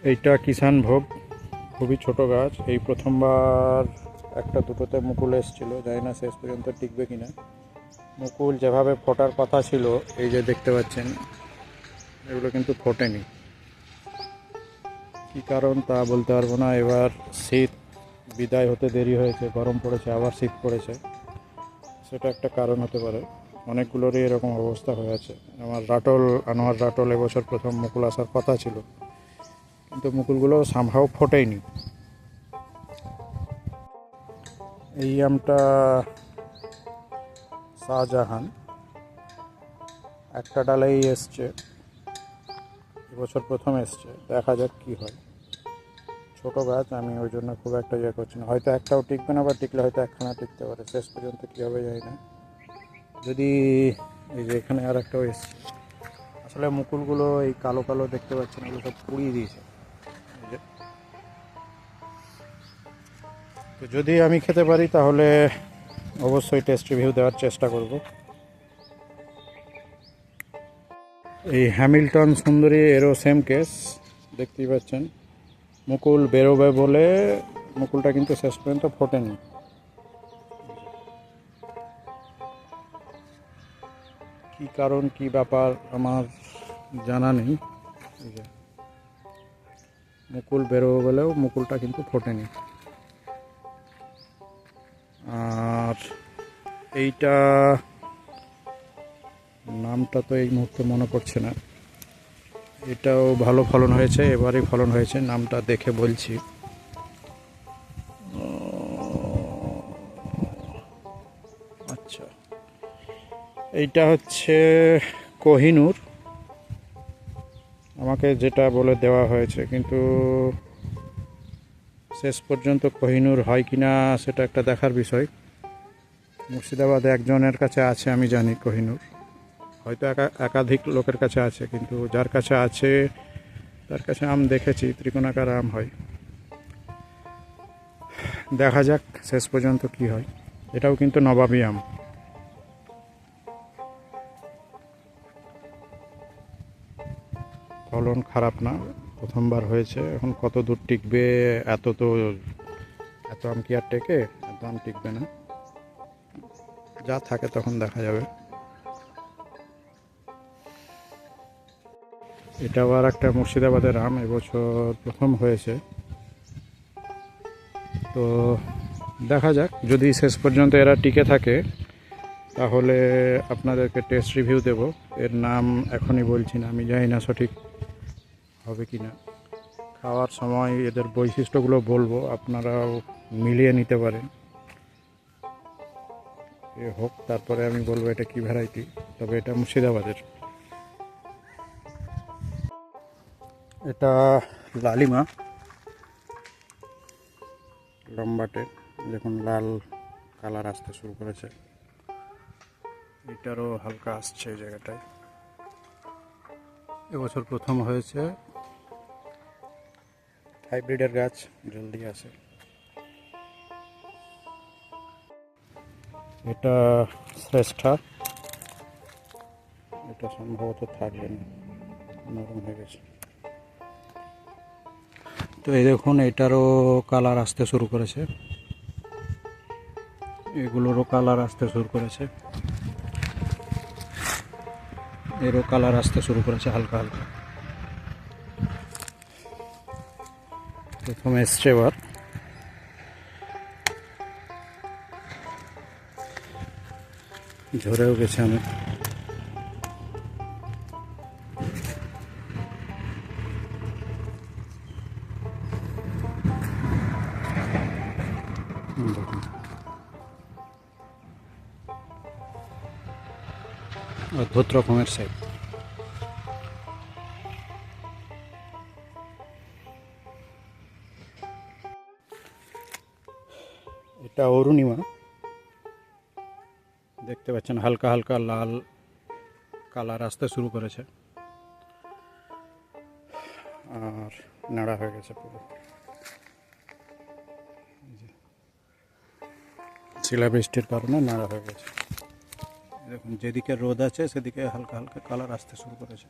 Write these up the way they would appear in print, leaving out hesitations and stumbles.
এইটা কিষান ভোগ, খুবই ছোট গাছ। এই প্রথমবার একটা দুটোতে মুকুল এসেছিল, জানি না শেষ পর্যন্ত টিকবে কিনা। মুকুল যেভাবে ফোটার কথা ছিল, এই যে দেখতে পাচ্ছেন, এগুলো কিন্তু ফোটেনি। কী কারণ তা বলতে পারবো না। এবার শীত বিদায় হতে দেরি হয়েছে, গরম পড়েছে, আবার শীত পড়েছে, সেটা একটা কারণ হতে পারে। অনেকগুলোরই এরকম অবস্থা হয়ে আছে। আমার আনোয়ার রাটল এবছর প্রথম মুকুল আসার কথা ছিল, কিন্তু মুকুলগুলো সামহাও ফোটেইনি। এই আমটা শাহজাহান, একটা ডালেই এসছে, এবছর প্রথম এসছে। দেখা যাক কি হয়। ছোট গাছ, আমি ওই জন্য খুব একটা ইয়ে করছি না। হয়তো একটাও টিকবে না, বা টিকলে হয়তো একখানা টিকতে পারে। শেষ পর্যন্ত কী হবে জানি না। যদি এই যে এখানে আর একটাও এসছে, আসলে মুকুলগুলো এই কালো কালো দেখতে পাচ্ছেন, এগুলো সব পুড়িয়ে দিয়েছে। এই যে, তো যদি আমি খেতে পারি তাহলে অবশ্যই টেস্ট রিভিউ দেওয়ার চেষ্টা করব। এই হ্যামিল্টন সুন্দরী, এরও সেম কেস, দেখতেই পাচ্ছেন। মুকুল বেরোবে বলে মুকুলটা কিন্তু শেষ পর্যন্ত ফোটেনি। কি কারণ, কি ব্যাপার আমার জানা নেই। এই যে মুকুল বেরোবে বলেও মুকুলটা কিন্তু ফোটেনি। আর এইটা নামটা তো এই মুহূর্তে মনে পড়ছে না। এটাও ভালো ফলন হয়েছে, এবারেই ফলন হয়েছে। নামটা দেখে বলছি। আচ্ছা, এইটা হচ্ছে কোহিনূর, আমাকে যেটা বলে দেওয়া হয়েছে, কিন্তু শেষ পর্যন্ত কোহিনূর হয় কি না সেটা একটা দেখার বিষয়। মুর্শিদাবাদে একজনের কাছে আছে আমি জানি কোহিনূর, হয়তো একাধিক লোকের কাছে আছে, কিন্তু যার কাছে আছে তার কাছে আম দেখেছি ত্রিকোণাকার আম হয়। দেখা যাক শেষ পর্যন্ত কি হয়। এটাও কিন্তু নবাবী আম। ফলন খারাপ না, প্রথমবার হয়েছে। এখন কত দূর টিকবে, এত আম কি আর টেকে? এত আম টিকবে না, যা থাকে তখন দেখা যাবে। এটাও আর একটা মুর্শিদাবাদের আম, এবছর প্রথম হয়েছে। তো দেখা যাক, যদি শেষ পর্যন্ত এরা টিকে থাকে তাহলে আপনাদেরকে টেস্ট রিভিউ দেব। এর নাম এখনই বলছি না, আমি জানি না সঠিক হবে কি না। খাওয়ার সময় এদের বৈশিষ্ট্যগুলো বলবো, আপনারাও মিলিয়ে নিতে পারেন। এ হোক, তারপরে আমি বলবো এটা কি ভ্যারাইটি। তবে এটা মুর্শিদাবাদের। এটা লালিমা, লম্বাটে, দেখুন লাল কালার আসতে শুরু করেছে। এটারও হালকা আসছে এই জায়গাটায়। এবছর প্রথম হয়েছে। হাইব্রিডের গাছ জলদি আসে। এটা শ্রেষ্ঠা, এটা সম্ভবত থাকবে না, নরম হয়ে গেছে। তো এই দেখুন, এটারও কালার আসতে শুরু করেছে, এগুলোরও কালার আসতে শুরু করেছে, এরও কালার আসতে শুরু করেছে হালকা হালকা। প্রথমে এসছে, এবার ঝরেও গেছে অনেক। দেখুন, অদ্ভুত রকমের শেপ। এটা অরুণিমা, দেখতে পাচ্ছেন হালকা হালকা লাল কালার আসতে শুরু করেছে, আর নাড়া হয়ে গেছে পুরো। শিলাবৃষ্টির কারণে নাড়া হয়ে গেছে। দেখুন, যেদিকে রোদ আছে সেদিকে হালকা হালকা কালার আসতে শুরু করেছে,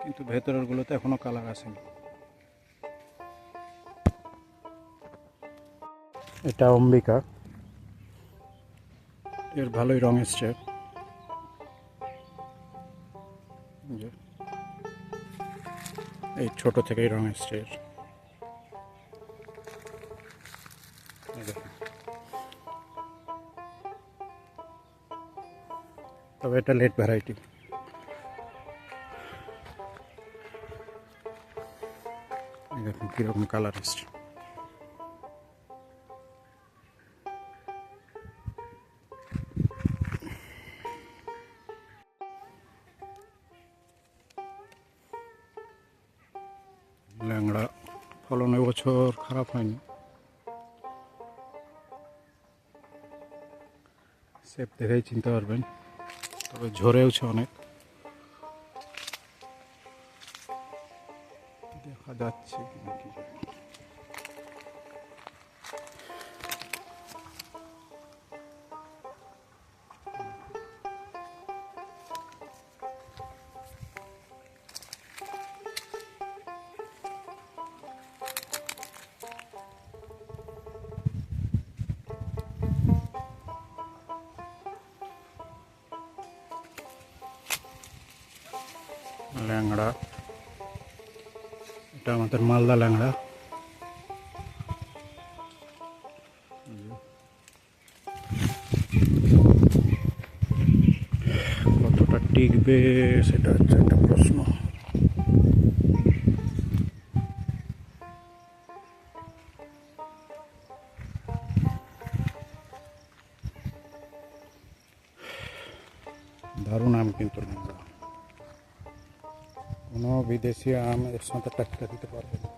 কিন্তু ভেতরেরগুলোতে এখনও কালার আসেনি। এটা অম্বিকা, এর ভালোই রং এসছে। এই ছোট থেকেই রং এসছে এর। তবে এটা লেট ভ্যারাইটি। দেখুন কীরকম কালার এসছে। ল্যাংড়া ফলন এবছর খারাপ হয়নি, সেপ দেখেই চিনতে পারবেন, তবে ঝরেওছে অনেক, দেখা যাচ্ছে নাকি। ল্যাংড়া, এটা আমাদের মালদা ল্যাংড়া। কতটা টিকবে সেটা হচ্ছে একটা প্রশ্ন। দারুণ আম কিন্তু ল্যাংড়া, কোনো বিদেশি আম এর সাথে টাক্কা দিতে পারবে না।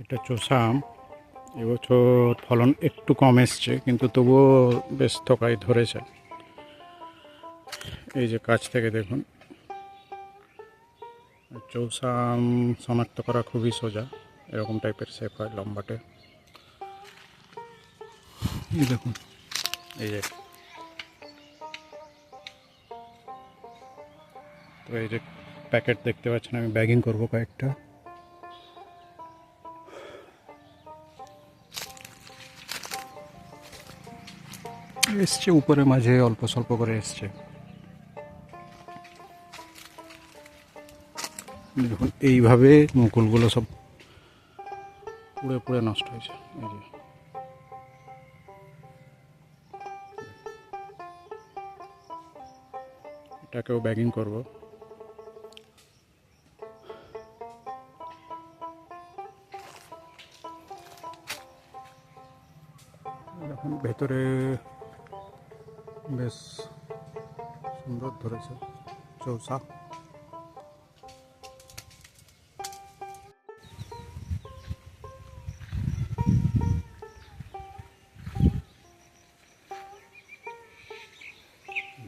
এটা চোষা আম, এবছর ফলন একটু কম এসছে, কিন্তু তবুও বেশ থকাই ধরেছে। এই যে কাছ থেকে দেখুন, চৌষা আম শনাক্ত করা খুবই সোজা, এরকম টাইপের শেপ হয় লম্বাটে। এই দেখুন, এই যে তো এই যে প্যাকেট দেখতে পাচ্ছেন, আমি ব্যাগিং করব কয়েকটা। এসছে উপরে মাঝে অল্প স্বল্প করে এসছে। দেখুন এইভাবে মুকুলগুলো সব পুড়ে পুড়ে নষ্ট হয়েছে। এই যে এটাকেও ব্যাগিং করব। এখন ভেতরে বেশ সুন্দর ধরেছে চৌষা।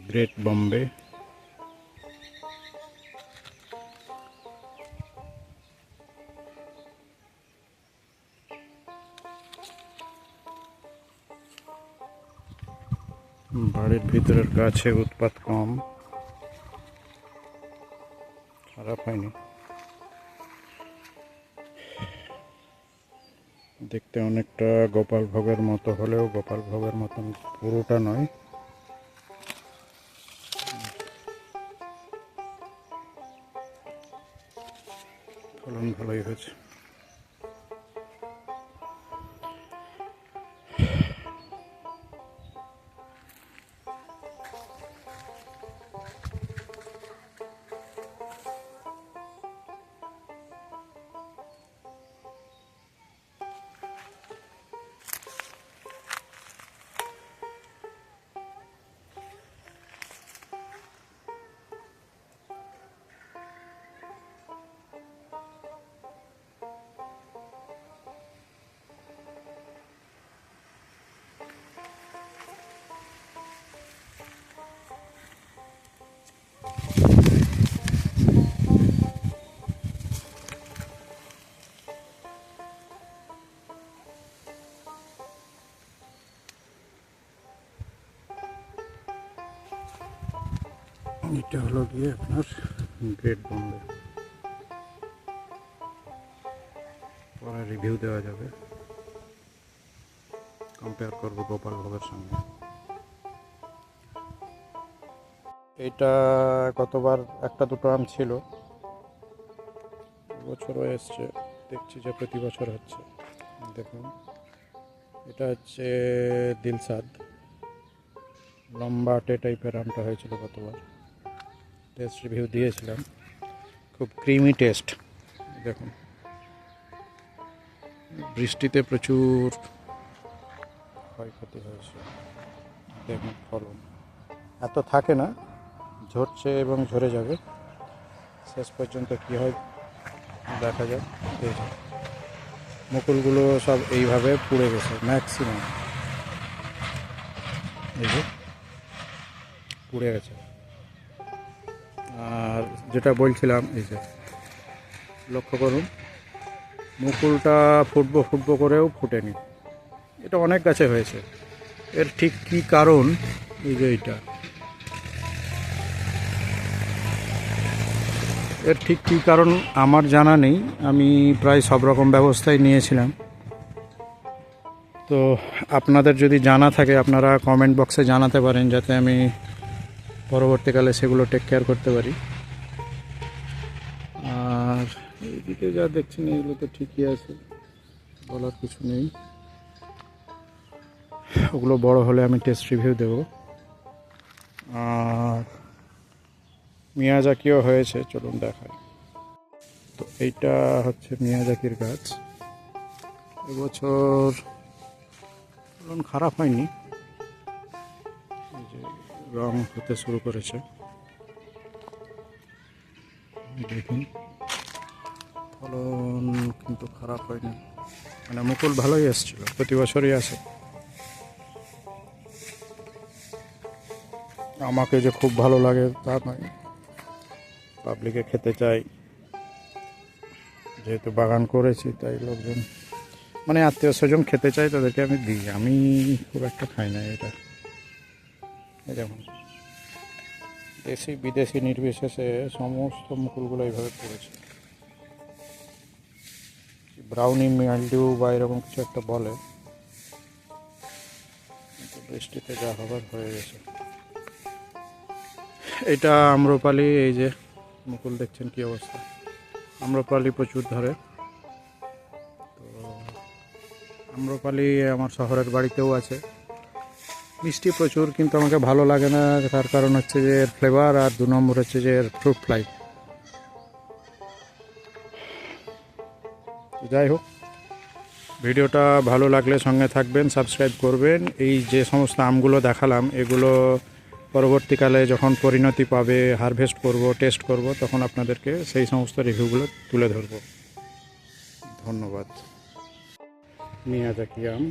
গ্রেট বম্বে, বাড়ির ভিতরের গাছে উৎপাত কম, খারাপ হয়নি, দেখতে অনেকটা গোপাল ভোগের মতো হলেও গোপাল ভোগের মতন পুরোটা নয়। ফলন ভালোই হয়েছে। এটা হলো গিয়ে আপনার গ্রেট বোম্বে, পরে রিভিউ দেওয়া যাবে, কম্পেয়ার করবো গোপালভোগের সঙ্গে। এটা গতবার একটা দুটো আম ছিল, বছরও এসছে, দেখছি যে প্রতি বছর হচ্ছে। দেখুন এটা হচ্ছে দিলসাদ, লম্বাটে টাইপের আমটা হয়েছিল গতবার, টেস্ট রিভিউ দিয়েছিলাম, খুব ক্রিমি টেস্ট। দেখুন বৃষ্টিতে প্রচুর ক্ষয়ক্ষতি হয়েছে। দেখুন ফলন এত থাকে না, ঝরছে এবং ঝরে যাবে, শেষ পর্যন্ত কী হয় দেখা যাক। এই যে মুকুলগুলো সব এইভাবে পুড়ে গেছে ম্যাক্সিমাম, এই যে পুড়ে গেছে। আর যেটা বলছিলাম, এই যে লক্ষ্য করুন মুকুলটা ফুটবো ফুটবো করেও ফুটেনি, এটা অনেক গাছে হয়েছে। এর ঠিক কী কারণ, এই যে এর ঠিক কী কারণ আমার জানা নেই, আমি প্রায় সব রকম ব্যবস্থাই নিয়েছিলাম। তো আপনাদের যদি জানা থাকে আপনারা কমেন্ট বক্সে জানাতে পারেন, যাতে আমি পরবর্তীকালে সেগুলো টেক কেয়ার করতে পারি। আর এইদিকে যা দেখছেন এগুলো তো ঠিকই আছে, বলার কিছু নেই, ওগুলো বড় হলে আমি টেস্ট রিভিউ দেব। আর মিয়াজাকিও হয়েছে, চলুন দেখাই। তো এইটা হচ্ছে মিয়াজাকির গাছ, এবছর ফলন খারাপ হয়নি, এই যে রং হতে শুরু করেছে, দেখুন ফলন কিন্তু খারাপ হয়নি, মানে মুকুল ভালোই এসেছিল, প্রতি বছরই আসে। আমাকে যে খুব ভালো লাগে তা নয়, পাবলিকে খেতে চাই, যেহেতু বাগান করেছি তাই লোকজন মানে আত্মীয় স্বজন খেতে চাই, তাদেরকে আমি দিই, আমি খুব একটা খাই না এটা। যেমন দেশি বিদেশি নির্বিশেষে সমস্ত মুকুলগুলো এইভাবে পড়েছে, ব্রাউনি মিল্ডিউ বা এরকম কিছু একটা বলে, বৃষ্টিতে যা হবার হয়ে গেছে। এটা আম্রপালি, এই যে মুকুল দেখছেন কি অবস্থা, আম্রপালি প্রচুর ধরে। তো আম্রপালি আমার শহরের বাড়িতেও আছে, মিষ্টি প্রচুর, কিন্তু আমাকে ভালো লাগে না, তার কারণ হচ্ছে যে এর ফ্লেভার, আর 2 নম্বর হচ্ছে যে এর ফ্রুট ফ্লাই। যাই হোক, ভিডিওটা ভালো লাগলে সঙ্গে থাকবেন, সাবস্ক্রাইব করবেন। এই যে সমস্ত আমগুলো দেখালাম এগুলো পরবর্তীকালে যখন পরিণতি পাবে, হারভেস্ট করব, টেস্ট করব, তখন আপনাদেরকে সেই সমস্ত রিভিউগুলো তুলে ধরব। ধন্যবাদ। মিয়াজাকি আম।